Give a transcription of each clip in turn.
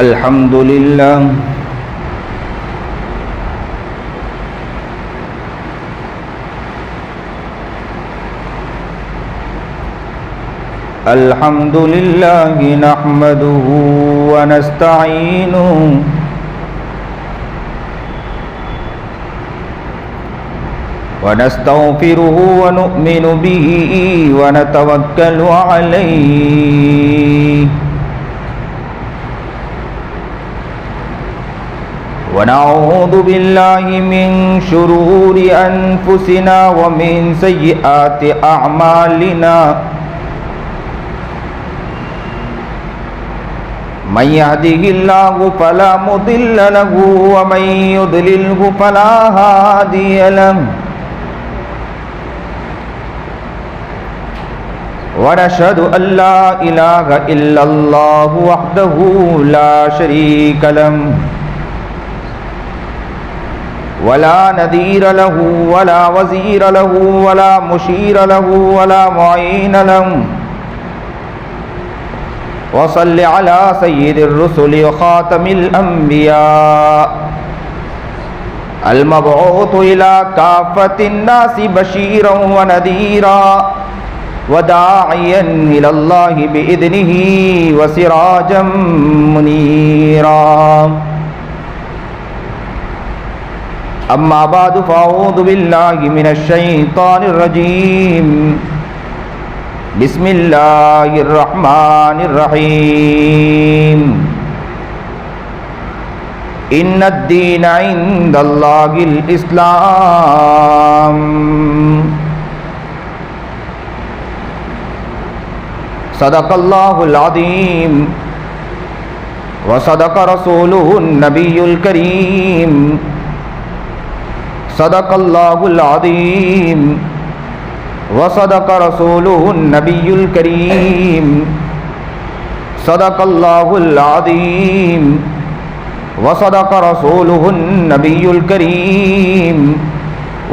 الحمد لله الحمد لله نحمده ونستعينه ونستغفره ونؤمن به ونتوكل عليه ونعوذ بالله من شرور أنفسنا ومن سيئات أعمالنا من يهده الله فلا مضل له ومن يضلله فلا هادي له ونشهد أن لا إله إلا الله وحده لا شريك له ولا نذير له ولا وزير له ولا مشير له ولا معين له وصل على سيد الرسل وخاتم الأنبياء المبعوث إلى كافة الناس بشيرا ونذيرا وداعيا إلى الله بإذنه وسراجا منيرا أما بعد فأعوذ بالله من الشيطان الرجيم بسم الله الرحمن الرحيم إن الدين عند الله الإسلام صدق الله العظيم وصدق رسوله النبي الكريم صدق الله العظيم وصدق رسوله النبي الكريم صدق الله العظيم وصدق رسوله النبي الكريم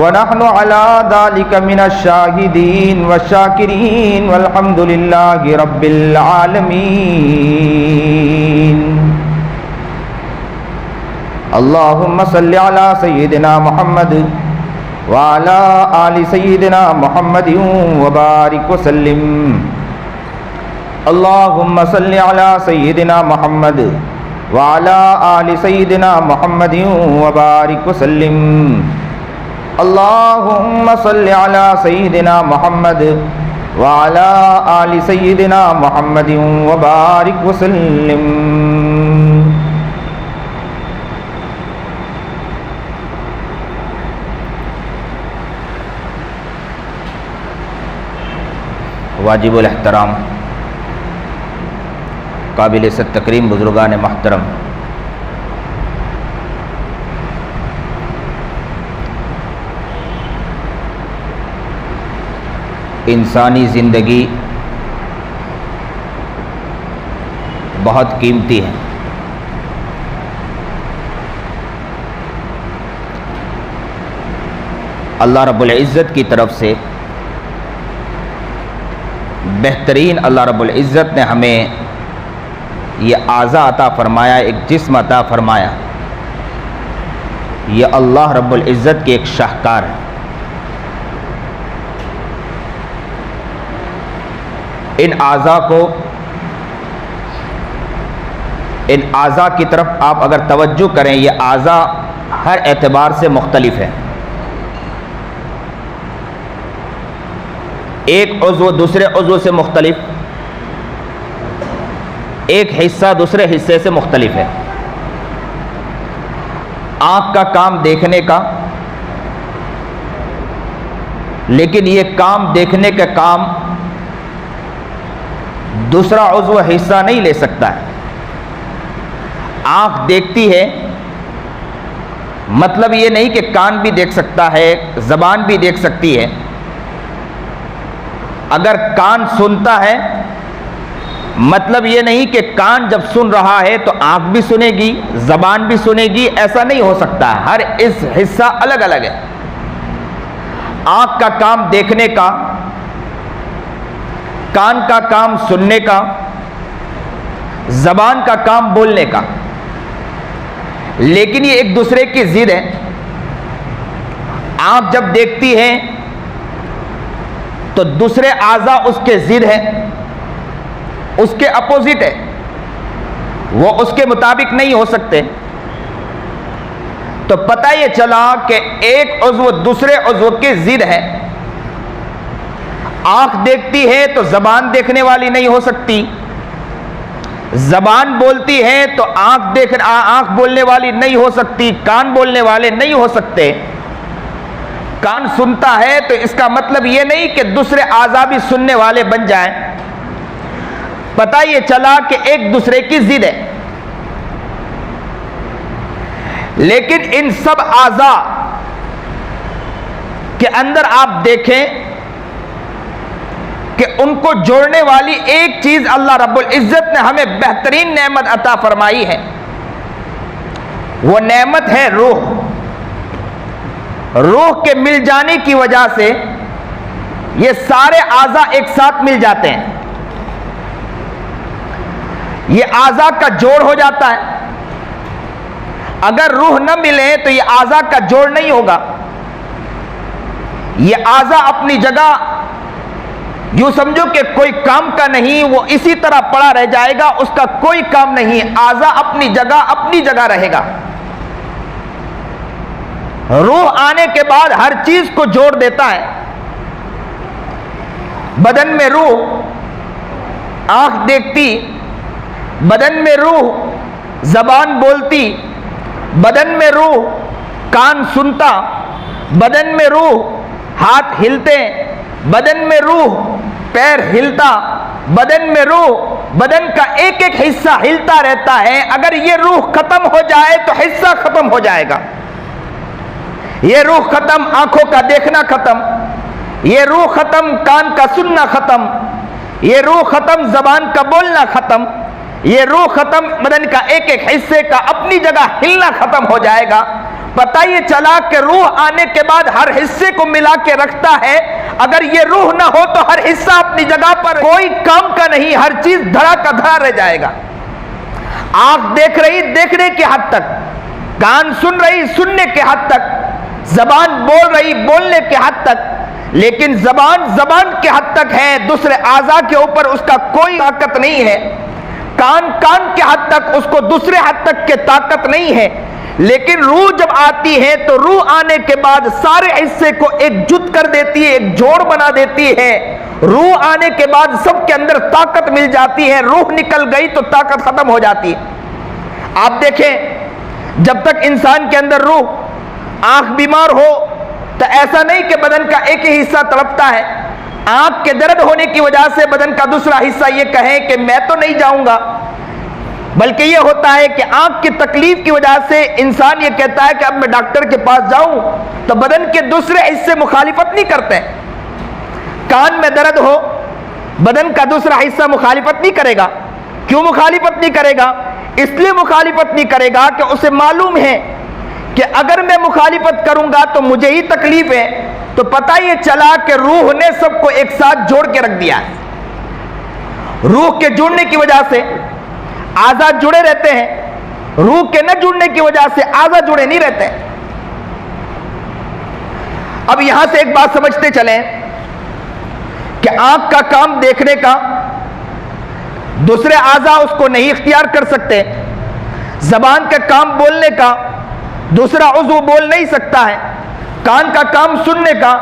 ونحن على ذلك من الشاهدين والشاكرين والحمد لله رب العالمين اللهم صل على سيدنا محمد وعلى آل سيدنا محمد وبارك وسلم اللهم صل على سيدنا محمد وعلى آل سيدنا محمد وبارك وسلم اللهم صل على سيدنا محمد وعلى آل سيدنا محمد وبارك وسلم واجب الاحترام قابل عزت تکریم بزرگان محترم، انسانی زندگی بہت قیمتی ہے۔ اللہ رب العزت کی طرف سے بہترین اللہ رب العزت نے ہمیں یہ اعضاء عطا فرمایا، ایک جسم عطا فرمایا، یہ اللہ رب العزت کی ایک شاہکار ہے۔ ان اعضاء کی طرف آپ اگر توجہ کریں، یہ اعضاء ہر اعتبار سے مختلف ہیں۔ ایک عضو دوسرے عضو سے مختلف، ایک حصہ دوسرے حصے سے مختلف ہے۔ آنکھ کا کام دیکھنے کا، لیکن یہ کام دیکھنے کا کام دوسرا عضو حصہ نہیں لے سکتا ہے۔ آنکھ دیکھتی ہے، مطلب یہ نہیں کہ کان بھی دیکھ سکتا ہے، زبان بھی دیکھ سکتی ہے۔ اگر کان سنتا ہے، مطلب یہ نہیں کہ کان جب سن رہا ہے تو آنکھ بھی سنے گی، زبان بھی سنے گی، ایسا نہیں ہو سکتا ہے۔ ہر اس حصہ الگ الگ ہے۔ آنکھ کا کام دیکھنے کا، کان کا کام سننے کا، زبان کا کام بولنے کا۔ لیکن یہ ایک دوسرے کی ضد ہے. آنکھ جب دیکھتی ہے تو دوسرے اعضاء اس کے ضد ہے، اس کے اپوزٹ ہے، وہ اس کے مطابق نہیں ہو سکتے. تو پتہ یہ چلا کہ ایک عضو دوسرے عضو کی ضد ہے. آنکھ دیکھتی ہے تو زبان دیکھنے والی نہیں ہو سکتی، زبان بولتی ہے تو آنکھ بولنے والی نہیں ہو سکتی، کان بولنے والے نہیں ہو سکتے. کان سنتا ہے تو اس کا مطلب یہ نہیں کہ دوسرے اعضاء بھی سننے والے بن جائیں. پتہ یہ چلا کہ ایک دوسرے کی ضد ہے. لیکن ان سب اعضاء کے اندر آپ دیکھیں کہ ان کو جوڑنے والی ایک چیز اللہ رب العزت نے ہمیں بہترین نعمت عطا فرمائی ہے. وہ نعمت ہے روح. روح کے مل جانے کی وجہ سے یہ سارے اعضاء ایک ساتھ مل جاتے ہیں. یہ اعضاء کا جوڑ ہو جاتا ہے. اگر روح نہ ملے تو یہ اعضاء کا جوڑ نہیں ہوگا. یہ اعضاء اپنی جگہ یوں سمجھو کہ کوئی کام کا نہیں، وہ اسی طرح پڑا رہ جائے گا، اس کا کوئی کام نہیں. اعضاء اپنی جگہ رہے گا. روح آنے کے بعد ہر چیز کو جوڑ دیتا ہے. بدن میں روح آنکھ دیکھتی، بدن میں روح زبان بولتی، بدن میں روح کان سنتا، بدن میں روح ہاتھ ہلتے، بدن میں روح پیر ہلتا، بدن میں روح بدن کا ایک ایک حصہ ہلتا رہتا ہے. اگر یہ روح ختم ہو جائے تو حصہ ختم ہو جائے گا. یہ روح ختم، آنکھوں کا دیکھنا ختم، یہ روح ختم، کان کا سننا ختم، یہ روح ختم، زبان کا بولنا ختم، یہ روح ختم، بدن کا ایک ایک حصے کا اپنی جگہ ہلنا ختم ہو جائے گا. پتہ یہ چلا کہ روح آنے کے بعد ہر حصے کو ملا کے رکھتا ہے. اگر یہ روح نہ ہو تو ہر حصہ اپنی جگہ پر کوئی کام کا نہیں، ہر چیز دھڑا کا دھڑا رہ جائے گا. آنکھ دیکھ رہی دیکھنے کے حد تک، کان سن رہی سننے کے حد تک، زبان بول رہی بولنے کے حد تک. لیکن زبان کے حد تک ہے، دوسرے اعضاء کے اوپر اس کا کوئی طاقت نہیں ہے. کان کے حد تک، اس کو دوسرے حد تک کے طاقت نہیں ہے. لیکن روح جب آتی ہے تو روح آنے کے بعد سارے حصے کو ایک جت کر دیتی ہے، ایک جوڑ بنا دیتی ہے. روح آنے کے بعد سب کے اندر طاقت مل جاتی ہے. روح نکل گئی تو طاقت ختم ہو جاتی ہے. آپ دیکھیں جب تک انسان کے اندر روح، آنکھ بیمار ہو تو ایسا نہیں کہ بدن کا ایک ہی حصہ تڑپتا ہے. آنکھ کے درد ہونے کی وجہ سے بدن کا دوسرا حصہ یہ کہے کہ میں تو نہیں جاؤں گا، بلکہ یہ ہوتا ہے کہ آنکھ کی تکلیف کی وجہ سے انسان یہ کہتا ہے کہ اب میں ڈاکٹر کے پاس جاؤں، تو بدن کے دوسرے حصے مخالفت نہیں کرتے. کان میں درد ہو، بدن کا دوسرا حصہ مخالفت نہیں کرے گا. کیوں مخالفت نہیں کرے گا؟ اس لیے مخالفت نہیں کرے گا کہ اسے معلوم ہے کہ اگر میں مخالفت کروں گا تو مجھے ہی تکلیف ہے. تو پتہ یہ چلا کہ روح نے سب کو ایک ساتھ جوڑ کے رکھ دیا ہے. روح کے جڑنے کی وجہ سے اعضاء جڑے رہتے ہیں، روح کے نہ جڑنے کی وجہ سے اعضاء جڑے نہیں رہتے. اب یہاں سے ایک بات سمجھتے چلیں کہ آنکھ کا کام دیکھنے کا، دوسرے اعضاء اس کو نہیں اختیار کر سکتے. زبان کا کام بولنے کا، دوسرا عضو بول نہیں سکتا ہے. کان کا کام سننے کا،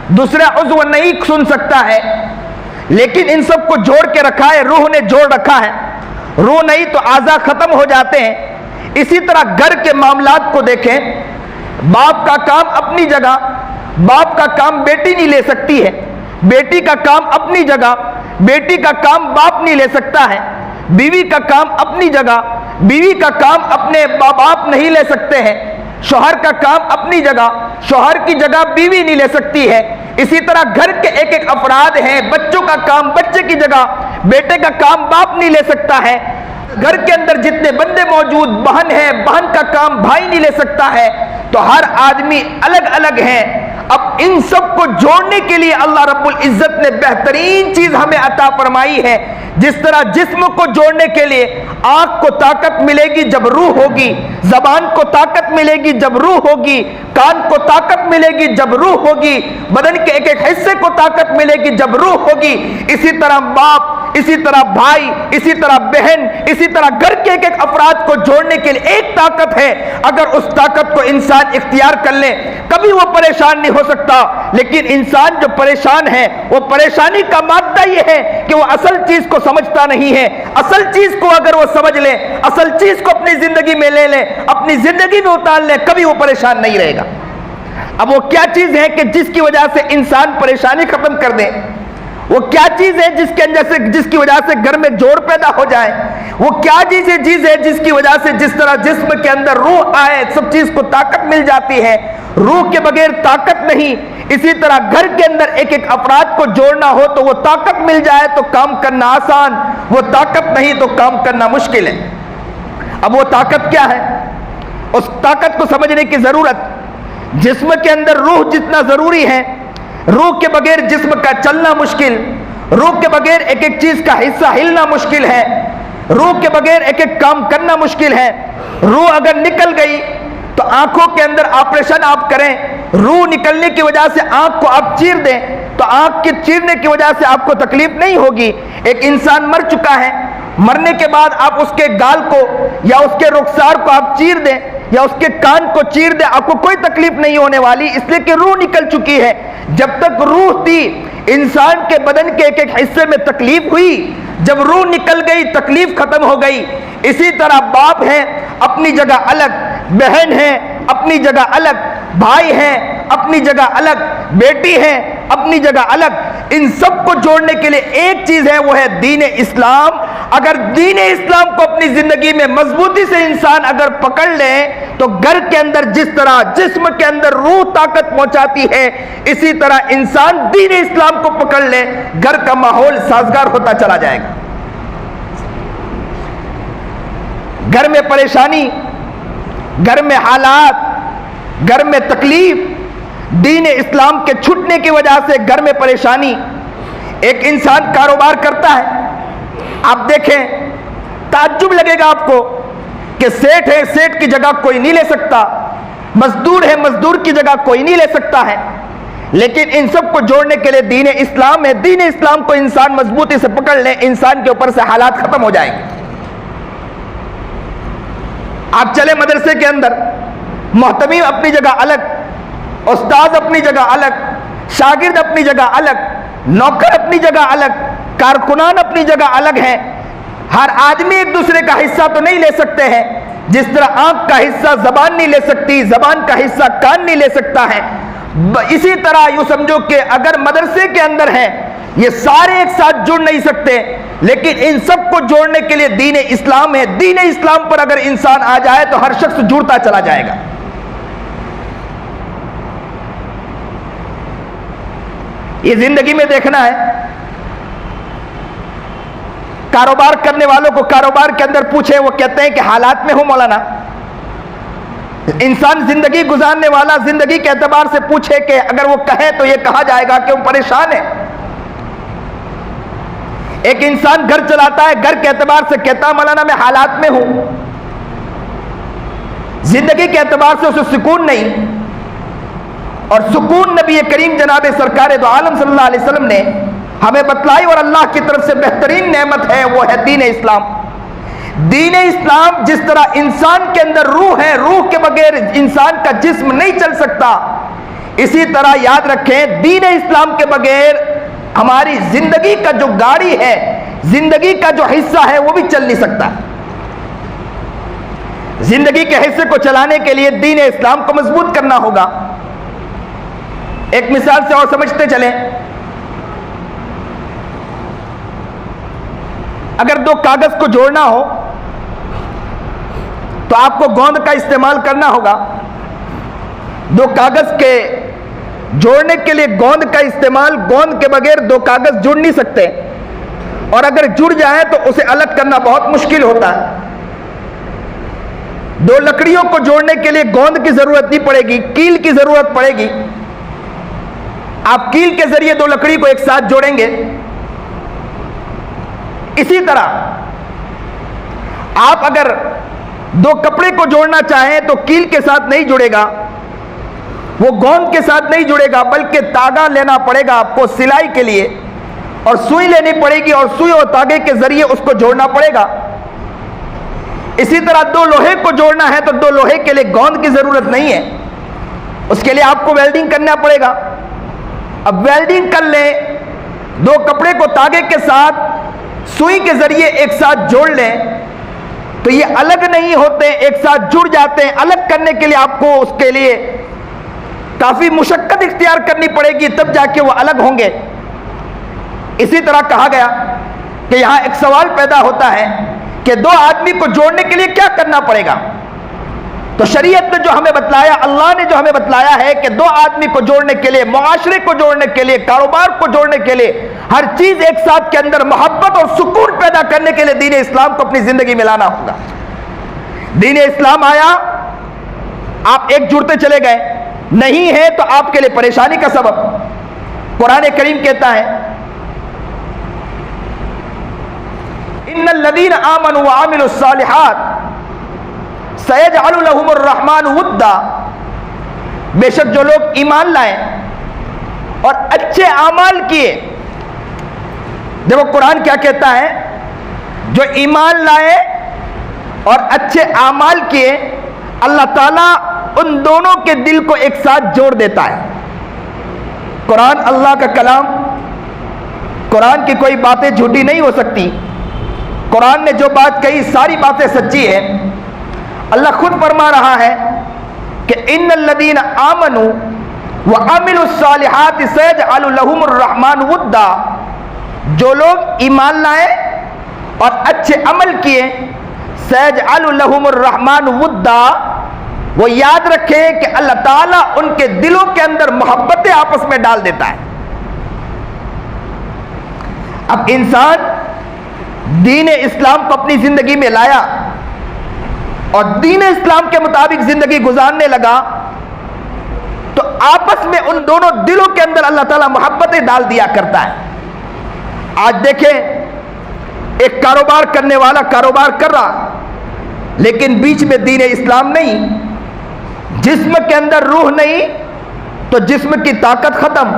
دوسرا عضو نہیں سن سکتا ہے. لیکن ان سب کو جوڑ کے رکھا ہے، روح نے جوڑ رکھا ہے. روح نہیں تو اعضاء ختم ہو جاتے ہیں. اسی طرح گھر کے معاملات کو دیکھیں. باپ کا کام اپنی جگہ، باپ کا کام بیٹی نہیں لے سکتی ہے. بیٹی کا کام اپنی جگہ، بیٹی کا کام باپ نہیں لے سکتا ہے. بیوی کا کام اپنی جگہ، بیوی کا کام اپنے باپ نہیں لے سکتے ہیں. شوہر کا کام اپنی جگہ، شوہر کی جگہ بیوی نہیں لے سکتی ہے. اسی طرح گھر کے ایک ایک افراد ہیں. بچوں کا کام بچے کی جگہ بیٹے کا کام باپ نہیں لے سکتا ہے. گھر کے اندر جتنے بندے موجود، بہن ہے، بہن کا کام بھائی نہیں لے سکتا ہے. تو ہر آدمی الگ الگ ہے. اب ان سب کو جوڑنے کے لیے اللہ رب العزت نے بہترین چیز ہمیں عطا فرمائی ہے. جس طرح جسم کو جوڑنے کے لیے آنکھ کو طاقت ملے گی جب روح ہوگی, زبان کو طاقت ملے گی جب روح ہوگی, کان کو طاقت ملے گی جب روح ہوگی, بدن کے ایک ایک حصے کو طاقت ملے گی جب روح ہوگی, اسی طرح باپ, اسی طرح بھائی, اسی طرح بہن, اسی طرح گھر کے ایک ایک افراد کو جوڑنے کے لیے ایک طاقت ہے. اگر اس طاقت کو انسان اختیار کر لے کبھی وہ پریشان نہیں ہو سکتا. لیکن انسان جو پریشان ہے وہ پریشانی کا مادہ یہ ہے کہ وہ اصل چیز کو سمجھتا نہیں ہے. اصل چیز کو اگر وہ سمجھ لے, اصل چیز کو اپنی زندگی میں لے لے, اپنی زندگی میں اتار لے, کبھی وہ پریشان نہیں رہے گا. اب وہ کیا چیز ہے کہ جس کی وجہ سے انسان پریشانی ختم کر دے؟ وہ کیا چیز ہے جس کی وجہ سے گھر میں جوڑ پیدا ہو جائے؟ وہ کیا چیز ہے جس کی وجہ سے جس طرح جسم کے اندر روح آئے سب چیز کو طاقت مل جاتی ہے؟ روح کے بغیر طاقت نہیں. اسی طرح گھر کے اندر ایک ایک افراد کو جوڑنا ہو تو وہ طاقت مل جائے تو کام کرنا آسان, وہ طاقت نہیں تو کام کرنا مشکل ہے. اب وہ طاقت کیا ہے؟ اس طاقت کو سمجھنے کی ضرورت, جسم کے اندر روح جتنا ضروری ہے, روح کے بغیر جسم کا چلنا مشکل, روح کے بغیر ایک ایک چیز کا حصہ ہلنا مشکل ہے, روح کے بغیر ایک ایک کام کرنا مشکل ہے. روح اگر نکل گئی تو آنکھوں کے اندر آپریشن آپ کریں, روح نکلنے کی وجہ سے آنکھ کو آپ چیر دیں تو آنکھ کے چیرنے کی وجہ سے آپ کو تکلیف نہیں ہوگی. ایک انسان مر چکا ہے, مرنے کے بعد آپ اس کے گال کو یا اس کے رخسار کو آپ چیر دیں یا اس کے کان کو چیر دیں, آپ کو کوئی تکلیف نہیں ہونے والی, اس لیے کہ روح نکل چکی ہے. جب تک روح تھی انسان کے بدن کے ایک ایک حصے میں تکلیف ہوئی, جب روح نکل گئی تکلیف ختم ہو گئی. اسی طرح باپ ہے اپنی جگہ الگ, بہن ہے اپنی جگہ الگ, بھائی ہے اپنی جگہ الگ, بیٹی ہے اپنی جگہ الگ. ان سب کو جوڑنے کے لیے ایک چیز ہے, وہ ہے دین اسلام. اگر دین اسلام کو اپنی زندگی میں مضبوطی سے انسان اگر پکڑ لے تو گھر کے اندر جس طرح جسم کے اندر روح طاقت پہنچاتی ہے, اسی طرح انسان دین اسلام کو پکڑ لے, گھر کا ماحول سازگار ہوتا چلا جائے گا. گھر میں پریشانی, گھر میں حالات, گھر میں تکلیف, دین اسلام کے چھٹنے کی وجہ سے گھر میں پریشانی. ایک انسان کاروبار کرتا ہے, آپ دیکھیں تعجب لگے گا آپ کو کہ سیٹ ہے, سیٹ کی جگہ کوئی نہیں لے سکتا, مزدور ہے, مزدور کی جگہ کوئی نہیں لے سکتا ہے. لیکن ان سب کو جوڑنے کے لیے دین اسلام ہے. دین اسلام کو انسان مضبوطی سے پکڑ لے, انسان کے اوپر سے حالات ختم ہو جائیں گے. آپ چلے مدرسے کے اندر, محتمیم اپنی جگہ الگ, استاد اپنی جگہ الگ, شاگرد اپنی جگہ الگ, نوکر اپنی جگہ الگ, کارکنان اپنی جگہ الگ ہیں. ہر آدمی ایک دوسرے کا حصہ تو نہیں لے سکتے ہیں. جس طرح آنکھ کا حصہ زبان نہیں لے سکتی, زبان کا حصہ کان نہیں لے سکتا ہے, اسی طرح یوں سمجھو کہ اگر مدرسے کے اندر ہیں یہ سارے ایک ساتھ جڑ نہیں سکتے, لیکن ان سب کو جوڑنے کے لیے دین اسلام ہے. دین اسلام پر اگر انسان آ جائے تو ہر شخص جڑتا چلا جائے گا. یہ زندگی میں دیکھنا ہے. کاروبار کرنے والوں کو کاروبار کے اندر پوچھے, وہ کہتے ہیں کہ حالات میں ہوں مولانا. انسان زندگی گزارنے والا زندگی کے اعتبار سے پوچھے کہ اگر وہ کہے تو یہ کہا جائے گا کہ وہ پریشان ہے. ایک انسان گھر چلاتا ہے, گھر کے اعتبار سے کہتا ہے مولانا میں حالات میں ہوں. زندگی کے اعتبار سے اسے سکون نہیں. اور سکون نبی کریم جناب سرکار دو عالم صلی اللہ علیہ وسلم نے ہمیں بتلائی, اور اللہ کی طرف سے بہترین نعمت ہے, وہ ہے دین اسلام. دین اسلام جس طرح انسان کے اندر روح ہے, روح کے بغیر انسان کا جسم نہیں چل سکتا, اسی طرح یاد رکھیں دین اسلام کے بغیر ہماری زندگی کا جو گاڑی ہے, زندگی کا جو حصہ ہے وہ بھی چل نہیں سکتا. زندگی کے حصے کو چلانے کے لیے دین اسلام کو مضبوط کرنا ہوگا. ایک مثال سے اور سمجھتے چلیں. اگر دو کاغذ کو جوڑنا ہو تو آپ کو گوند کا استعمال کرنا ہوگا. دو کاغذ کے جوڑنے کے لیے گوند کا استعمال, گوند کے بغیر دو کاغذ جڑ نہیں سکتے, اور اگر جڑ جائیں تو اسے الگ کرنا بہت مشکل ہوتا ہے. دو لکڑیوں کو جوڑنے کے لیے گوند کی ضرورت نہیں پڑے گی, کیل کی ضرورت پڑے گی. آپ کیل کے ذریعے دو لکڑی کو ایک ساتھ جوڑیں گے، اسی طرح آپ اگر دو کپڑے کو جوڑنا چاہیں تو کیل کے ساتھ نہیں جڑے گا، وہ گوند کے ساتھ نہیں جڑے گا، بلکہ تاگا لینا پڑے گا آپ کو سلائی کے لیے، اور سوئی لینی پڑے گی، اور سوئی اور تاگے کے ذریعے اس کو جوڑنا پڑے گا۔ اسی طرح دو لوہے کو جوڑنا ہے تو دو لوہے کے لیے گوند کی ضرورت نہیں ہے، اس کے لیے آپ کو ویلڈنگ کرنا پڑے گا۔ اب ویلڈنگ کر لیں، دو کپڑے کو تاگے کے ساتھ سوئی کے ذریعے ایک ساتھ جوڑ لیں تو یہ الگ نہیں ہوتے، ایک ساتھ جڑ جاتے ہیں۔ الگ کرنے کے لیے آپ کو اس کے لیے کافی مشقت اختیار کرنی پڑے گی، تب جا کے وہ الگ ہوں گے۔ اسی طرح کہا گیا کہ یہاں ایک سوال پیدا ہوتا ہے کہ دو آدمی کو جوڑنے کے لیے کیا کرنا پڑے گا؟ تو شریعت نے جو ہمیں بتلایا، اللہ نے جو ہمیں بتلایا ہے کہ دو آدمی کو جوڑنے کے لیے، معاشرے کو جوڑنے کے لیے، کاروبار کو جوڑنے کے لیے، ہر چیز ایک ساتھ کے اندر محبت اور سکون پیدا کرنے کے لیے دین اسلام کو اپنی زندگی میں لانا ہوگا۔ دین اسلام آیا، آپ ایک جڑتے چلے گئے، نہیں ہے تو آپ کے لیے پریشانی کا سبب۔ قرآن کریم کہتا ہے ان الذین آمنوا وعملوا الصالحات سیجعل لهم الرحمن ودا، بے شک جو لوگ ایمان لائے اور اچھے اعمال کیے۔ دیکھو قرآن کیا کہتا ہے، جو ایمان لائے اور اچھے اعمال کیے، اللہ تعالیٰ ان دونوں کے دل کو ایک ساتھ جوڑ دیتا ہے۔ قرآن اللہ کا کلام، قرآن کی کوئی باتیں جھوٹی نہیں ہو سکتی۔ قرآن نے جو بات کہی ساری باتیں سچی ہیں۔ اللہ خود فرما رہا ہے کہ ان الذین آمنوا وعملوا الصالحات سیجعل لهم الرحمن ودا، جو لوگ ایمان لائے اور اچھے عمل کیے، سیجعل لهم الرحمن ودا، وہ یاد رکھیں کہ اللہ تعالیٰ ان کے دلوں کے اندر محبتیں آپس میں ڈال دیتا ہے۔ اب انسان دین اسلام کو اپنی زندگی میں لایا اور دین اسلام کے مطابق زندگی گزارنے لگا تو آپس میں ان دونوں دلوں کے اندر اللہ تعالیٰ محبتیں ڈال دیا کرتا ہے۔ آج دیکھیں، ایک کاروبار کرنے والا کاروبار کر رہا لیکن بیچ میں دین اسلام نہیں، جسم کے اندر روح نہیں تو جسم کی طاقت ختم۔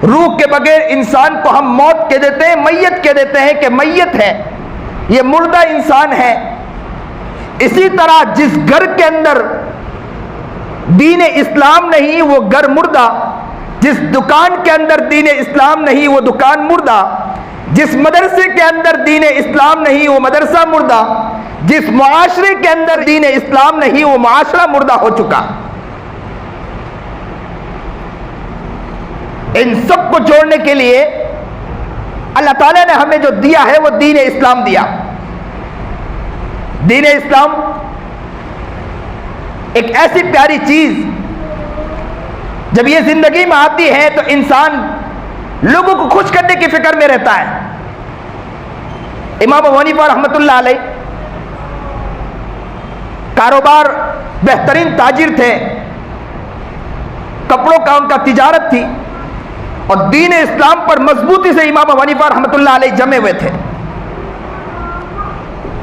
روح کے بغیر انسان کو ہم موت کہہ دیتے ہیں، میت کہہ دیتے ہیں کہ میت ہے، یہ مردہ انسان ہے۔ اسی طرح جس گھر کے اندر دین اسلام نہیں وہ گھر مردہ، جس دکان کے اندر دین اسلام نہیں وہ دکان مردہ، جس مدرسے کے اندر دین اسلام نہیں وہ مدرسہ مردہ، جس معاشرے کے اندر دین اسلام نہیں وہ معاشرہ مردہ ہو چکا۔ ان سب کو جوڑنے کے لیے اللہ تعالیٰ نے ہمیں جو دیا ہے وہ دین اسلام دیا۔ دین اسلام ایک ایسی پیاری چیز، جب یہ زندگی میں آتی ہے تو انسان لوگوں کو خوش کرنے کی فکر میں رہتا ہے۔ امام ابو حنیفہ رحمۃ اللہ علیہ کاروبار بہترین تاجر تھے، کپڑوں کا ان کا تجارت تھی، اور دین اسلام پر مضبوطی سے امام ابو حنیفہ رحمۃ اللہ علیہ جمے ہوئے تھے۔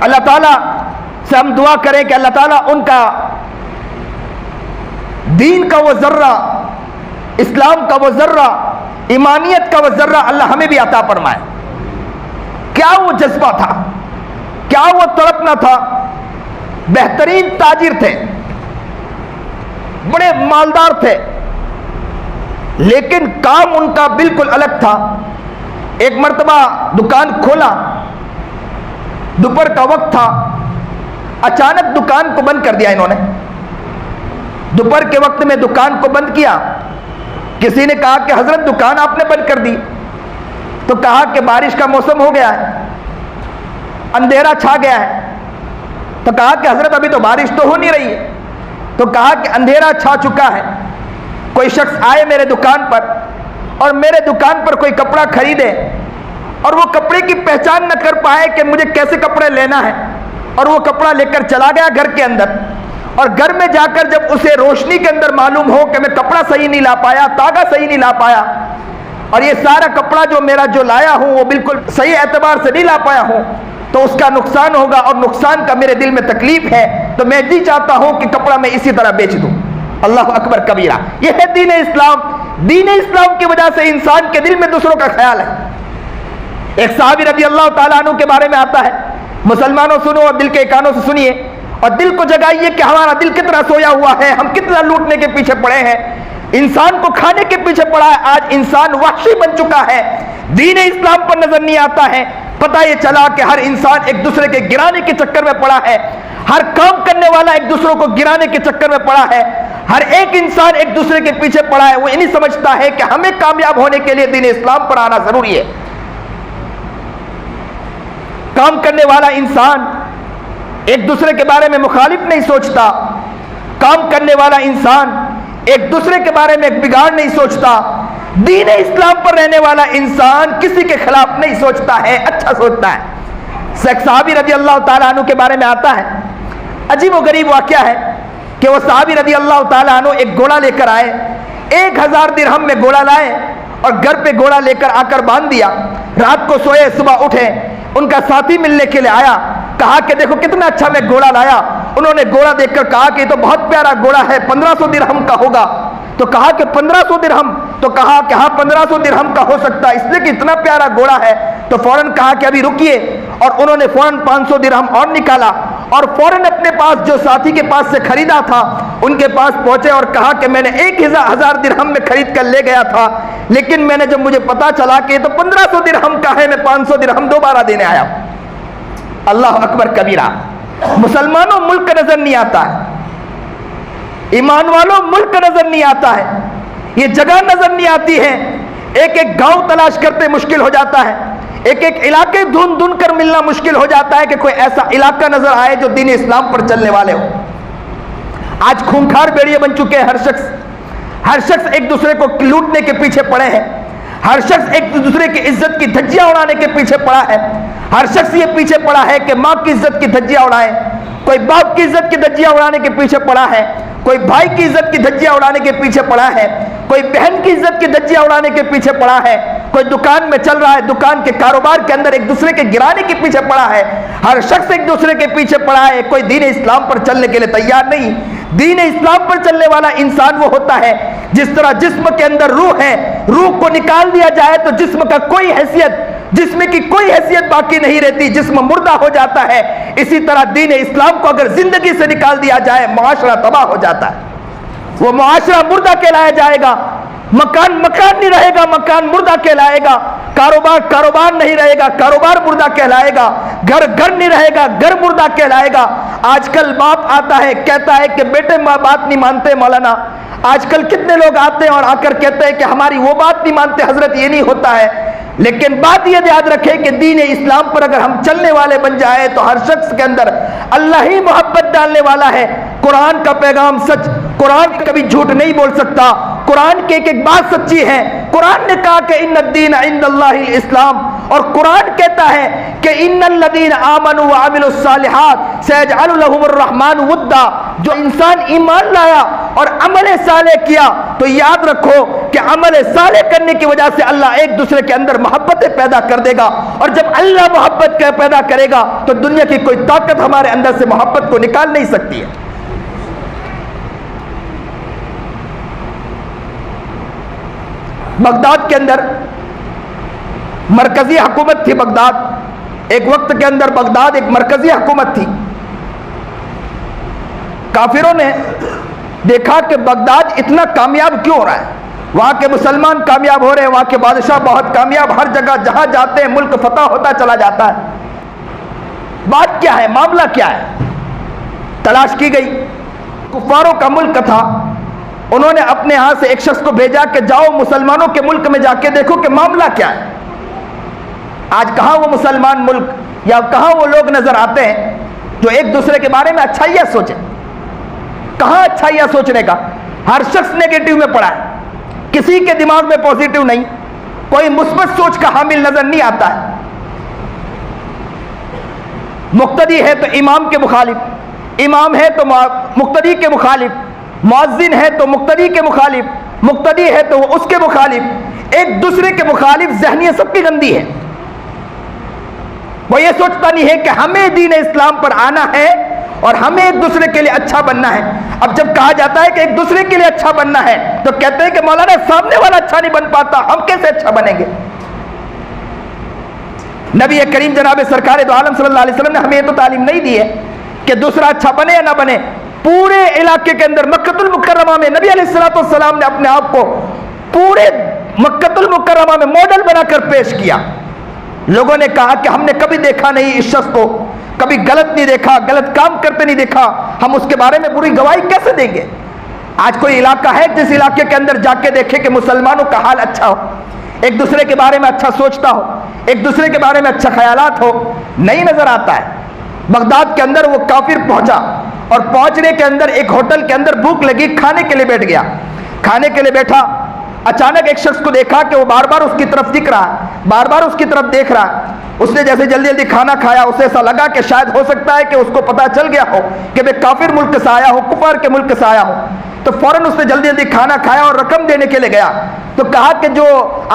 اللہ تعالیٰ سے ہم دعا کریں کہ اللہ تعالیٰ ان کا دین کا وہ ذرہ، اسلام کا وہ ذرہ، ایمانیت کا وہ ذرہ اللہ ہمیں بھی عطا فرمائے۔ کیا وہ جذبہ تھا، کیا وہ تڑپنا تھا۔ بہترین تاجر تھے، بڑے مالدار تھے، لیکن کام ان کا بالکل الگ تھا۔ ایک مرتبہ دکان کھولا، دوپہر کا وقت تھا، اچانک دکان کو بند کر دیا انہوں نے۔ دوپہر کے وقت میں دکان کو بند کیا۔ کسی نے کہا کہ حضرت دکان آپ نے بند کر دی، تو کہا کہ بارش کا موسم ہو گیا ہے، اندھیرا چھا گیا ہے۔ تو کہا کہ حضرت ابھی تو بارش تو ہو نہیں رہی ہے۔ تو کہا کہ اندھیرا چھا چکا ہے، کوئی شخص آئے میرے دکان پر اور میرے دکان پر کوئی کپڑا خریدے اور وہ کپڑے کی پہچان نہ کر پائے کہ مجھے کیسے کپڑے لینا ہے، اور وہ کپڑا لے کر چلا گیا گھر کے اندر، اور گھر میں جا کر جب اسے روشنی کے اندر معلوم ہو کہ میں کپڑا صحیح نہیں لا پایا، تاگا صحیح نہیں لا پایا، اور یہ سارا کپڑا جو میرا جو لایا ہوں وہ بالکل صحیح اعتبار سے نہیں لا پایا ہوں، تو اس کا نقصان ہوگا، اور نقصان کا میرے دل میں تکلیف ہے، تو میں جی چاہتا ہوں کہ کپڑا میں اسی طرح بیچ دوں۔ اللہ اکبر کبیرہ۔ یہ ہے دین اسلام۔ دین اسلام کی وجہ سے انسان کے دل میں دوسروں کا خیال ہے۔ ایک صحابی رضی اللہ تعالیٰ عنہ کے بارے میں آتا ہے، مسلمانوں سنو اور دل کے کانوں سے سنیے اور دل کو جگائیے کہ ہمارا دل کتنا سویا ہوا ہے، ہم کتنا لوٹنے کے پیچھے پڑے ہیں، انسان کو کھانے کے پیچھے پڑا ہے، آج انسان وحشی بن چکا ہے، دین اسلام پر نظر نہیں آتا ہے۔ پتہ یہ چلا کہ ہر انسان ایک دوسرے کے گرانے کے چکر میں پڑا ہے، ہر کام کرنے والا ایک دوسروں کو گرانے کے چکر میں پڑا ہے، ہر ایک انسان ایک دوسرے کے پیچھے پڑا ہے۔ وہ یہ نہیں سمجھتا ہے کہ ہمیں کامیاب ہونے کے لیے دین اسلام پر آنا ضروری ہے۔ کام کرنے والا انسان ایک دوسرے کے بارے میں مخالف نہیں سوچتا، کام کرنے والا انسان ایک دوسرے کے بارے میں بگاڑ نہیں سوچتا، دین اسلام پر رہنے والا انسان کسی کے خلاف نہیں سوچتا ہے، اچھا سوچتا ہے۔ ایک صحابی رضی اللہ تعالیٰ عنہ کے بارے میں آتا ہے، عجیب و غریب واقعہ ہے کہ وہ صحابی رضی اللہ تعالیٰ عنہ ایک گھوڑا لے کر آئے، 1000 درہم میں گھوڑا لائے اور گھر پہ گھوڑا لے کر آ کر باندھ دیا، رات کو سوئے، صبح اٹھے، ان کا ساتھی ملنے کے لیے آیا، کہا کہ دیکھو کتنا اچھا میں گھوڑا لایا۔ انہوں نے گھوڑا دیکھ کر کہا کہ یہ تو بہت پیارا گھوڑا ہے، 1500 درہم کا ہوگا۔ تو کہا کہ 1500 درہم؟ تو کہا کہ ہاں 1500 درہم کا ہو سکتا ہے، اس لیے کہ اتنا پیارا گھوڑا ہے۔ تو فوراً کہا کہ ابھی رکیے، اور انہوں نے فوراً 500 درہم اور نکالا اور فوراً اپنے پاس جو ساتھی کے پاس سے خریدا تھا ان کے پاس پہنچے اور کہا کہ میں نے 1000 درہم میں خرید کر لے گیا تھا، لیکن میں نے جب مجھے پتا چلا کہ یہ تو 1500 درہم کا ہے، میں 500 درہم دوبارہ دینے آیا۔ اللہ اکبر کبیرہ۔ مسلمانوں ملک نظر نہیں آتا ہے، ایمان والوں ملک نظر نہیں آتا ہے، یہ جگہ نظر نہیں آتی ہے، ایک ایک گاؤں تلاش کرتے مشکل ہو جاتا ہے، ایک ایک علاقے ڈھونڈ ڈھونڈ کر ملنا مشکل ہو جاتا ہے کہ کوئی ایسا علاقہ نظر آئے جو دین اسلام پر چلنے والے ہو۔ آج خونخوار بیڑیے بن چکے ہیں، ہر شخص ایک دوسرے کو لوٹنے کے پیچھے پڑے ہیں، ہر شخص ایک دوسرے کی عزت کی دھجیاں اڑانے کے پیچھے پڑا ہے، ہر شخص یہ پیچھے پڑا ہے کہ ماں کی عزت کی دھجیاں اڑائے، کوئی باپ کی عزت کی دھجیاں اڑانے کے پیچھے پڑا ہے، کوئی بھائی کی عزت کی دھجیاں اڑانے کے پیچھے پڑا ہے، کوئی بہن کی عزت کی دھجیاں اڑانے کے پیچھے پڑا ہے، کوئی دکان میں چل رہا ہے، دکان کے کاروبار کے اندر ایک دوسرے کے گرانے کے پیچھے پڑا ہے، ہر شخص ایک دوسرے کے پیچھے پڑا ہے، کوئی دین اسلام پر چلنے کے لیے تیار نہیں۔ دین اسلام پر چلنے والا انسان وہ ہوتا ہے جس طرح جسم کے اندر روح ہے، روح کو نکال دیا جائے تو جسم کا کوئی حیثیت، جسم کی کوئی حیثیت باقی نہیں رہتی، جسم مردہ ہو جاتا ہے۔ اسی طرح دین اسلام کو اگر زندگی سے نکال دیا جائے معاشرہ تباہ ہو جاتا ہے، وہ معاشرہ مردہ کہلایا جائے گا، مکان نہیں رہے گا، مکان مردہ کہلائے گا، کاروبار نہیں رہے گا، کاروبار مردہ کہلائے گا، گھر نہیں رہے گا، گھر مردہ کہلائے گا۔ آج کل باپ آتا ہے کہتا ہے کہ بیٹے بات نہیں مانتے مولانا، آج کل کتنے لوگ آتے ہیں اور آ کر کہتے ہیں کہ ہماری وہ بات نہیں مانتے حضرت، یہ نہیں ہوتا ہے۔ لیکن بات یہ یاد رکھے کہ دین اسلام پر اگر ہم چلنے والے بن جائے تو ہر شخص کے اندر اللہ ہی محبت ڈالنے والا ہے۔ قرآن کا پیغام سچ، قرآن کبھی جھوٹ نہیں بول سکتا، قرآن کی ایک ایک بات سچی ہے۔ قرآن نے کہا کہ ان الدین عند اللہ الاسلام، اور قرآن کہتا ہے کہ ان الذین آمنوا وعملوا الصالحات سیجعل لهم الرحمن ودا۔ جو انسان ایمان لایا اور عمل صالح کیا تو یاد رکھو کہ عمل صالح کرنے کی وجہ سے اللہ ایک دوسرے کے اندر محبتیں پیدا کر دے گا، اور جب اللہ محبت پیدا کرے گا تو دنیا کی کوئی طاقت ہمارے اندر سے محبت کو نکال نہیں سکتی ہے۔ بغداد کے اندر مرکزی حکومت تھی، بغداد ایک وقت کے اندر بغداد ایک مرکزی حکومت تھی۔ کافروں نے دیکھا کہ بغداد اتنا کامیاب کیوں ہو رہا ہے، وہاں کے مسلمان کامیاب ہو رہے ہیں، وہاں کے بادشاہ بہت کامیاب، ہر جگہ جہاں جاتے ہیں ملک فتح ہوتا چلا جاتا ہے، بات کیا ہے، معاملہ کیا ہے؟ تلاش کی گئی، کفاروں کا ملک تھا، انہوں نے اپنے ہاں سے ایک شخص کو بھیجا کہ جاؤ مسلمانوں کے ملک میں جا کے دیکھو کہ معاملہ کیا ہے۔ آج کہاں وہ مسلمان ملک یا کہاں وہ لوگ نظر آتے ہیں جو ایک دوسرے کے بارے میں اچھائیاں سوچیں؟ کہاں اچھائیاں سوچنے کا؟ ہر شخص نیگیٹو میں پڑا ہے، کسی کے دماغ میں پوزیٹو نہیں، کوئی مثبت سوچ کا حامل نظر نہیں آتا ہے۔ مقتدی ہے تو امام کے مخالف، امام ہے تو مقتدی کے مخالف، مؤذن ہے تو مقتدی کے مخالف، مقتدی ہے تو وہ اس کے مخالف، ایک دوسرے کے مخالف ذہنیت سب کی گندی ہے۔ وہ یہ سوچتا نہیں ہے کہ ہمیں دین اسلام پر آنا ہے اور ہمیں ایک دوسرے کے لیے اچھا بننا ہے۔ اب جب کہا جاتا ہے کہ ایک دوسرے کے لیے اچھا بننا ہے تو کہتے ہیں کہ مولانا سامنے والا اچھا نہیں بن پاتا، ہم کیسے اچھا بنیں گے؟ نبی کریم جناب سرکار دو عالم صلی اللہ علیہ وسلم نے ہمیں یہ تو تعلیم نہیں دی ہے کہ دوسرا اچھا بنے یا نہ بنے۔ پورے علاقے کے اندر مکہ المکرمہ میں نبی علیہ السلام نے اپنے آپ کو پورے مکہ المکرمہ میں ماڈل بنا کر پیش کیا۔ لوگوں نے کہا کہ ہم نے کبھی دیکھا نہیں اس شخص کو، کبھی غلط نہیں دیکھا، غلط کام کرتے نہیں دیکھا، ہم اس کے بارے میں بری گواہی کیسے دیں گے؟ آج کوئی علاقہ ہے جس علاقے کے اندر جا کے دیکھے کہ مسلمانوں کا حال اچھا ہو، ایک دوسرے کے بارے میں اچھا سوچتا ہو، ایک دوسرے کے بارے میں اچھا خیالات ہو؟ نہیں نظر آتا ہے۔ بغداد کے اندر وہ کافر پہنچا اور پہنچنے کے اندر ایک ہوٹل کے اندر بھوک لگی، کھانے کے لیے بیٹھ گیا۔ کھانے کے لیے بیٹھا، اچانک ایک شخص کو دیکھا کہ وہ بار بار اس کی طرف دکھ رہا ہے، بار بار اس کی طرف دیکھ رہا ہے۔ اس نے جیسے جلدی جلدی کھانا کھایا، اسے ایسا لگا کہ شاید ہو سکتا ہے کہ اس کو پتہ چل گیا ہو کہ میں کافر ملک سے آیا ہوں، کفار کے ملک سے آیا ہوں۔ تو فوراً اس نے جلدی جلدی کھانا کھایا اور رقم دینے کے لیے گیا۔ تو کہا کہ جو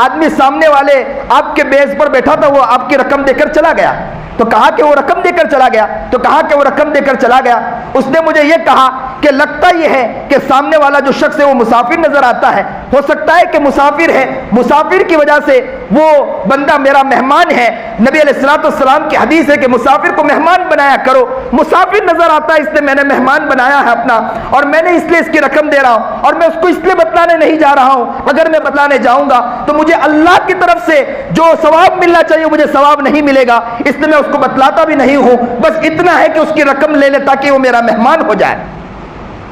آدمی سامنے والے آپ کے میز پر بیٹھا تھا وہ آپ کی رقم دے کر چلا گیا۔ تو کہا کہ وہ رقم دے کر چلا گیا، تو کہا کہ وہ رقم دے کر چلا گیا۔ اس نے مجھے یہ کہا کہ لگتا یہ ہے کہ سامنے والا جو شخص ہے وہ مسافر نظر آتا ہے، ہو سکتا ہے کہ مسافر ہے، مسافر کی وجہ سے وہ بندہ میرا مہمان ہے۔ نبی علیہ السلام کی حدیث ہے کہ مسافر کو مہمان بنایا کرو۔ مسافر نظر آتا ہے، اس نے میں نے مہمان بنایا ہے اپنا، اور میں نے اس لیے اس کی رقم دے رہا ہوں، اور میں اس کو اس لیے بتلانے نہیں جا رہا ہوں، اگر میں بتلانے جاؤں گا تو مجھے اللہ کی طرف سے جو ثواب ملنا چاہیے مجھے ثواب نہیں ملے گا، اس لیے میں اس کو بتلاتا بھی نہیں ہوں۔ بس اتنا ہے کہ اس کی رقم لے لے تاکہ وہ میرا مہمان ہو جائے۔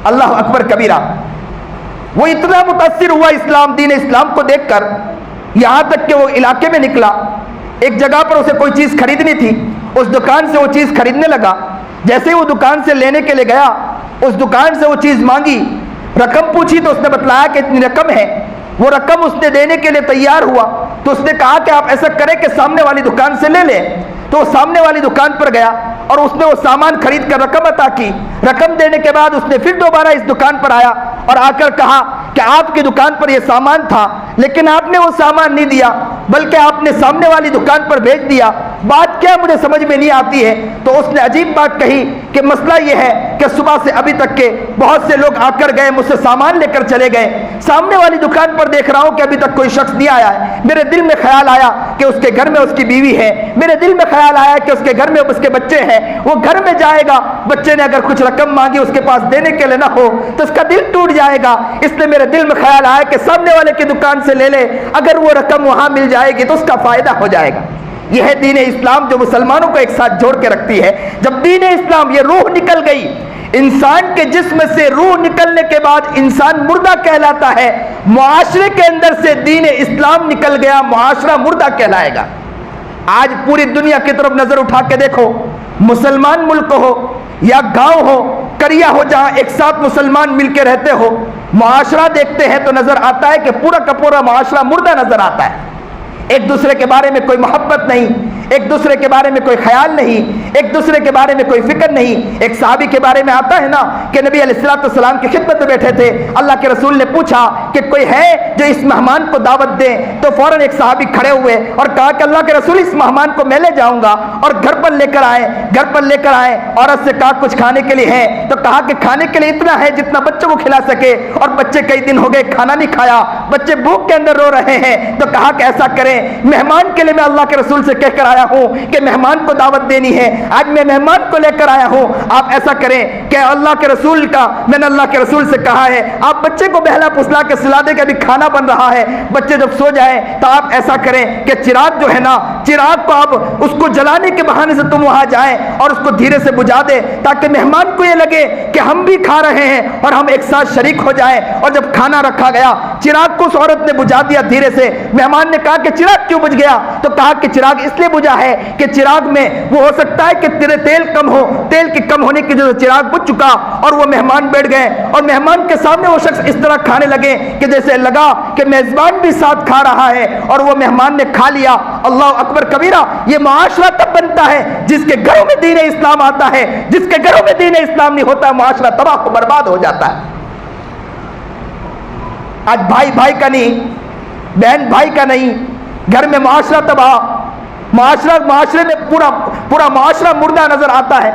اللہ اکبر کبیرہ۔ وہ اتنا متاثر ہوا اسلام، دین اسلام کو دیکھ کر، یہاں تک کہ وہ علاقے میں نکلا، ایک جگہ پر اسے کوئی چیز خریدنی تھی، اس دکان سے وہ چیز خریدنے لگا۔ جیسے ہی وہ دکان سے لینے کے لیے گیا، اس دکان سے وہ چیز مانگی، رقم پوچھی تو اس نے بتلایا کہ اتنی رقم ہے۔ وہ رقم اس نے دینے کے لیے تیار ہوا تو اس نے کہا کہ آپ ایسا کریں کہ سامنے والی دکان سے لے لیں۔ تو وہ سامنے والی دکان پر گیا اور اس نے وہ سامان خرید کر رقم عطا کی۔ رقم دینے کے بعد اس نے پھر دوبارہ اس دکان پر آیا اور آ کر کہا کہ آپ کی دکان پر یہ سامان تھا، لیکن آپ نے وہ سامان نہیں دیا بلکہ آپ نے سامنے والی دکان پر بھیج دیا۔ بات کیا مجھے سمجھ میں نہیں آتی ہے۔ تو اس نے عجیب بات کہی کہ مسئلہ یہ ہے کہ صبح سے ابھی تک کے بہت سے لوگ آ کر گئے، مجھ سے سامان لے کر چلے گئے، سامنے والی دکان پر دیکھ رہا ہوں کہ ابھی تک کوئی شخص نہیں آیا ہے۔ میرے دل میں خیال آیا کہ اس کے گھر میں اس کی بیوی ہے، میرے دل میں خیال آیا کہ اس کے گھر میں اس کے بچے ہیں، وہ گھر میں جائے گا، بچے نے اگر کچھ رقم مانگی اس کے پاس دینے کے لیے نہ ہو تو اس کا دل ٹوٹ جائے گا۔ اس لیے میرے دل میں خیال آیا کہ سامنے والے کی دکان سے لے لے، اگر وہ رقم وہاں مل جائے گی تو اس کا فائدہ ہو جائے گا۔ یہ ہے دین اسلام جو مسلمانوں کو ایک ساتھ جوڑ کے رکھتی ہے۔ جب دین اسلام، یہ روح نکل گئی انسان کے جسم سے، روح نکلنے کے بعد انسان مردہ کہلاتا ہے۔ معاشرے کے اندر سے دین اسلام نکل گیا، معاشرہ مردہ کہلائے گا۔ آج پوری دنیا کی طرف نظر اٹھا کے دیکھو، مسلمان ملک ہو یا گاؤں ہو، کریا ہو، جہاں ایک ساتھ مسلمان مل کے رہتے ہو، معاشرہ دیکھتے ہیں تو نظر آتا ہے کہ پورا کا پورا معاشرہ مردہ نظر آتا ہے۔ ایک دوسرے کے بارے میں کوئی محبت نہیں، ایک دوسرے کے بارے میں کوئی خیال نہیں، ایک دوسرے کے بارے میں کوئی فکر نہیں۔ ایک صحابی کے بارے میں آتا ہے نا کہ نبی علیہ السلام کی خدمت میں بیٹھے تھے، اللہ کے رسول نے پوچھا کہ کوئی ہے جو اس مہمان کو دعوت دے؟ تو فوراً ایک صحابی کھڑے ہوئے اور کہا کہ اللہ کے رسول اس مہمان کو میں لے جاؤں گا، اور گھر پر لے کر آئے۔ گھر پر لے کر آئے، عورت سے کہا کچھ کھانے کے لیے ہے؟ تو کہا کہ کھانے کے لیے اتنا ہے جتنا بچوں کو کھلا سکے، اور بچے کئی دن ہو گئے کھانا نہیں کھایا، بچے بھوک کے اندر رو رہے ہیں۔ تو کہا کہ ایسا کریں، مہمان کے لیے میں اللہ کے رسول سے کہہ کر آیا ہوں کہ مہمان کو دعوت دینی ہے، آج میں مہمان کو لے کر آیا ہوں، آپ ایسا کریں کہ اللہ کے رسول کا، میں نے اللہ کے رسول سے کہا ہے آپ بچے کو بہلا پسلا کے سلا دے کہ ابھی کھانا بن رہا ہے، بچے جب سو جائے تو آپ ایسا کریں کہ چراغ جو ہے نا، چراغ کو آپ اس کو جلانے کے بہانے سے تم وہاں جائیں اور اس کو دھیرے سے بجھا دے، تاکہ مہمان کو یہ لگے کہ ہم بھی کھا رہے ہیں اور ہم ایک ساتھ شریک ہو جائیں۔ اور جب کھانا رکھا گیا، چراغ کو اس عورت نے بجھا دیا دھیرے سے۔ مہمان نے کہا کہ چراغ کیوں بجھ گیا؟ تو کہا کہ چراغ اس لیے بجھا ہے کہ چراغ میں وہ ہو سکتا ہے کہ تیرے تیل کم ہو، تیل کے کم ہونے کی وجہ سے چراغ بجھ چکا اور وہ مہمان بیٹھ گئے اور مہمان کے سامنے وہ شخص اس طرح کھانے لگے کہ جیسے لگا کہ میزبان بھی ساتھ کھا رہا ہے اور وہ مہمان نے کھا لیا۔ اللہ اکبر کبیرہ۔ یہ معاشرہ تب بنتا ہے جس کے گھروں میں دین اسلام آتا ہے، جس کے گھروں میں دین اسلام نہیں ہوتا معاشرہ تباہ و برباد ہو جاتا ہے۔ آج بھائی بھائی کا نہیں، بہن بھائی کا نہیں، گھر میں معاشرہ تباہ، معاشرے میں پورا معاشرہ مردہ نظر آتا ہے،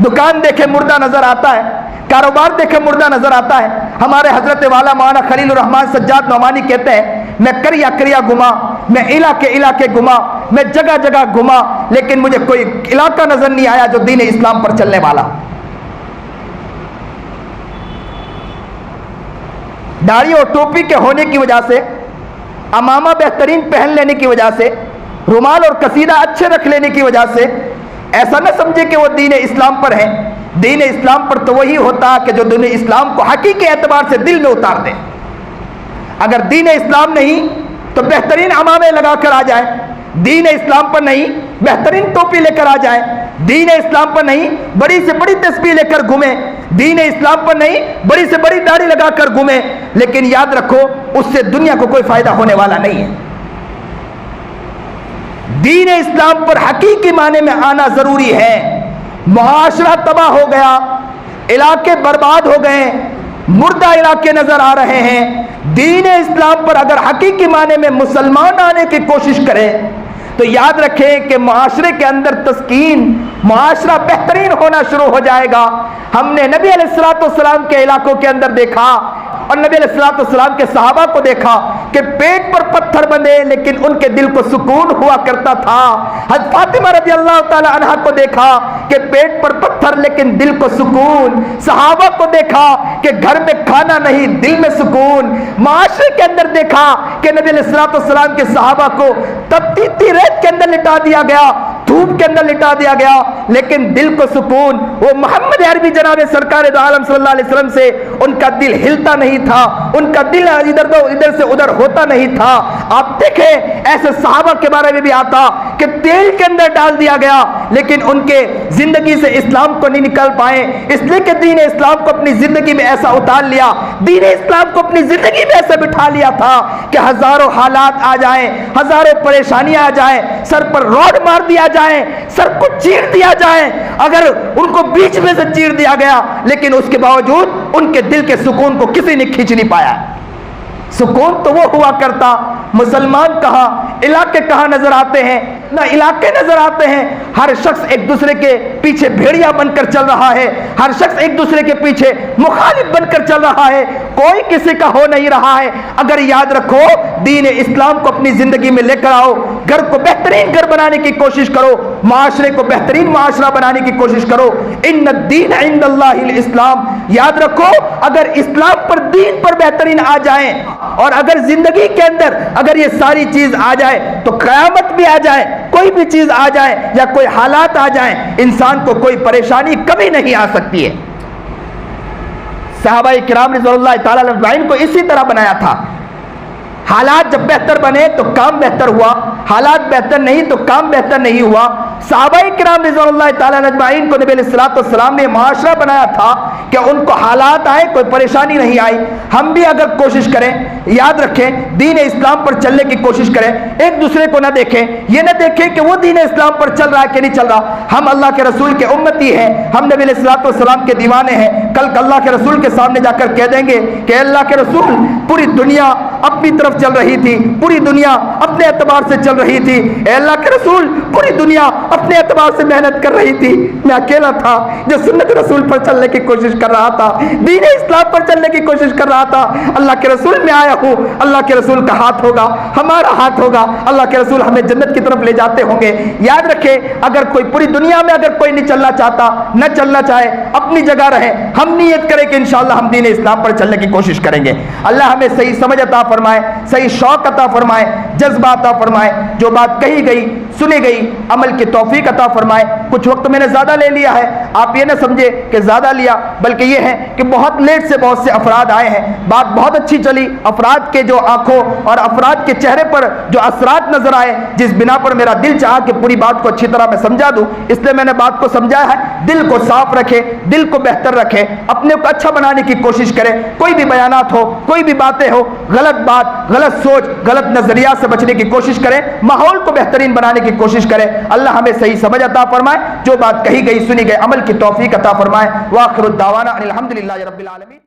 دکان دیکھے مردہ نظر آتا ہے، کاروبار دیکھے مردہ نظر آتا ہے۔ ہمارے حضرت والا مولانا خلیل الرحمن سجاد نعمانی کہتے ہیں میں کریا گھما، میں علاقے گھما، میں جگہ جگہ گھما، لیکن مجھے کوئی علاقہ نظر نہیں آیا جو دین اسلام پر چلنے والا۔ داڑھی اور ٹوپی کے ہونے کی وجہ سے، امامہ بہترین پہن لینے کی وجہ سے، رومال اور قصیدہ اچھے رکھ لینے کی وجہ سے ایسا نہ سمجھے کہ وہ دین اسلام پر ہے۔ دین اسلام پر تو وہی ہوتا کہ جو دین اسلام کو حقیقی اعتبار سے دل میں اتار دے۔ اگر دین اسلام نہیں تو بہترین امامے لگا کر آ جائے، دین اسلام پر نہیں بہترین ٹوپی لے کر آ جائے، دین اسلام پر نہیں بڑی سے بڑی تسبیح لے کر گھومے، دین اسلام پر نہیں بڑی سے بڑی داڑھی لگا کر گھومے، لیکن یاد رکھو اس سے دنیا کو کوئی فائدہ ہونے والا نہیں ہے۔ دین اسلام پر حقیقی معنی میں آنا ضروری ہے۔ معاشرہ تباہ ہو گیا، علاقے برباد ہو گئے، مردہ علاقے نظر آ رہے ہیں۔ دین اسلام پر اگر حقیقی معنی میں مسلمان آنے کی کوشش کرے تو یاد رکھیں کہ معاشرے کے اندر تسکین، معاشرہ بہترین ہونا شروع ہو جائے گا۔ ہم نے نبی علیہ الصلوۃ والسلام کے علاقوں کے اندر دیکھا اور نبی علیہ الصلوۃ والسلام کے صحابہ کو دیکھا کہ پیٹ پر پتھر بندھے لیکن ان کے دل کو سکون ہوا کرتا تھا۔ حضرت فاطمہ رضی اللہ تعالی عنہا کو دیکھا کہ پیٹ پر پتھر لیکن دل کو سکون۔ صحابہ کو دیکھا کہ گھر میں کھانا نہیں دل میں سکون۔ معاشرے کے اندر دیکھا کہ نبی علیہ الصلوۃ والسلام کے صحابہ کو تپتی ریت کے اندر لٹا دیا گیا، دھوپ کے اندر لٹا دیا گیا، لیکن دل کو سکون۔ وہ محمد عربی جناب سرکار دو عالم صلی اللہ علیہ وسلم سے ان کا دل ہلتا نہیں تھا، ان کا دل ادھر سے ادھر ہوتا نہیں تھا۔ آپ دیکھیں ایسے صحابہ کے بارے میں بھی آتا کہ تیل کے اندر ڈال دیا گیا لیکن ان کے زندگی سے اسلام کو نہیں نکل پائے، اس لیے کہ دین اسلام کو اپنی زندگی میں ایسا اتار لیا، دین اسلام کو اپنی زندگی میں ایسا بٹھا لیا تھا کہ ہزاروں حالات آ جائیں، ہزاروں پریشانیاں آ جائیں، سر پر روڈ مار دیا جائے، سر کو چیر دیا جائے، اگر ان کو بیچ میں سے چیر دیا گیا لیکن اس کے باوجود ان کے دل کے سکون کو کسی نے کھینچ نہیں پایا۔ سکون تو وہ ہوا کرتا، مسلمان کہاں، علاقے کہاں نظر آتے ہیں؟ نہ علاقے نظر آتے ہیں، ہر شخص ایک دوسرے کے پیچھے بھیڑیا بن کر چل رہا ہے، ہر شخص ایک دوسرے کے پیچھے مخالف بن کر چل رہا ہے، کوئی کسی کا ہو نہیں رہا ہے۔ اگر یاد رکھو دین اسلام کو اپنی زندگی میں لے کر آؤ، گھر کو بہترین گھر بنانے کی کوشش کرو، معاشرے کو بہترین معاشرہ بنانے کی کوشش کرو۔ ان الدین عند اللہ الاسلام، یاد رکھو اگر اسلام پر، دین پر بہترین آ جائیں اور اگر زندگی کے اندر اگر یہ ساری چیز آ جائے تو قیامت بھی آ جائے، کوئی بھی چیز آ جائے یا کوئی حالات آ جائیں، انسان کو کوئی پریشانی کبھی نہیں آ سکتی ہے۔ صحابہ کرام رضی اللہ تعالی عنہم کو اسی طرح بنایا تھا۔ حالات جب بہتر بنے تو کام بہتر ہوا، حالات بہتر نہیں تو کام بہتر نہیں ہوا۔ صحابہ کرام رضی اللہ تعالیٰ عنہ کو نبی علیہ الصلوۃ والسلام نے معاشرہ بنایا تھا کہ ان کو حالات آئے کوئی پریشانی نہیں آئی۔ ہم بھی اگر کوشش کریں، یاد رکھیں دین اسلام پر چلنے کی کوشش کریں، ایک دوسرے کو نہ دیکھیں، یہ نہ دیکھیں کہ وہ دین اسلام پر چل رہا ہے کہ نہیں چل رہا۔ ہم اللہ کے رسول کے امتی ہیں، ہم نبی علیہ الصلوۃ والسلام کے دیوانے ہیں۔ کل اللہ کے رسول کے سامنے جا کر کہہ دیں گے کہ اللہ کے رسول پوری دنیا اپنی طرف چل رہی تھی، پوری دنیا اپنے اعتبار سے چل رہی تھی، اے اللہ کے رسول پوری دنیا اپنے اعتبار سے محنت کر رہی تھی، میں اکیلا تھا جو سنت رسول پر چلنے کی کوشش کر رہا تھا، دین اسلام پر چلنے کی کوشش کر رہا تھا۔ اللہ کے رسول میں آیا ہوں، اللہ کے رسول کا ہاتھ ہوگا، ہمارا ہاتھ ہوگا، اللہ کے رسول ہمیں جنت کی طرف لے جاتے ہوں گے۔ یاد رکھیں اگر کوئی پوری دنیا میں اگر کوئی نہیں چلنا چاہتا، نہ چلنا چاہے، اپنی جگہ رہے، ہم نیت کریں کہ انشاءاللہ ہم دین اسلام پر چلنے کی کوشش کریں گے۔ اللہ ہمیں صحیح سمجھ عطا فرمائے، صحیح شوق عطا فرمائے، جذبہ عطا فرمائے۔ جو بات کہی گئی سنی گئی عمل کی توفیق عطا فرمائے۔ کچھ وقت میں نے زیادہ لے لیا ہے، آپ یہ نہ سمجھے کہ زیادہ لیا، بلکہ یہ ہے کہ بہت لیٹ سے بہت سے افراد آئے ہیں، بات بہت اچھی چلی، افراد کے جو آنکھوں اور افراد کے چہرے پر جو اثرات نظر آئے، جس بنا پر میرا دل چاہا کہ پوری بات کو اچھی طرح میں سمجھا دوں، اس لیے میں نے بات کو سمجھایا ہے۔ دل کو صاف رکھے، دل کو بہتر رکھے، اپنے کو اچھا بنانے کی کوشش کرے، کوئی بھی بیانات ہو، کوئی بھی باتیں ہو، غلط بات، غلط سوچ، غلط نظریات سے بچنے کی کوشش کرے، ماحول کو بہترین بنانے کی کوشش کرے۔ اللہ ہمیں صحیح سمجھ عطا فرمائے، جو بات کہی گئی سنی گئی عمل کی توفیق عطا فرمائے۔ وآخر الدعوانا ان الحمدللہ رب العالمین۔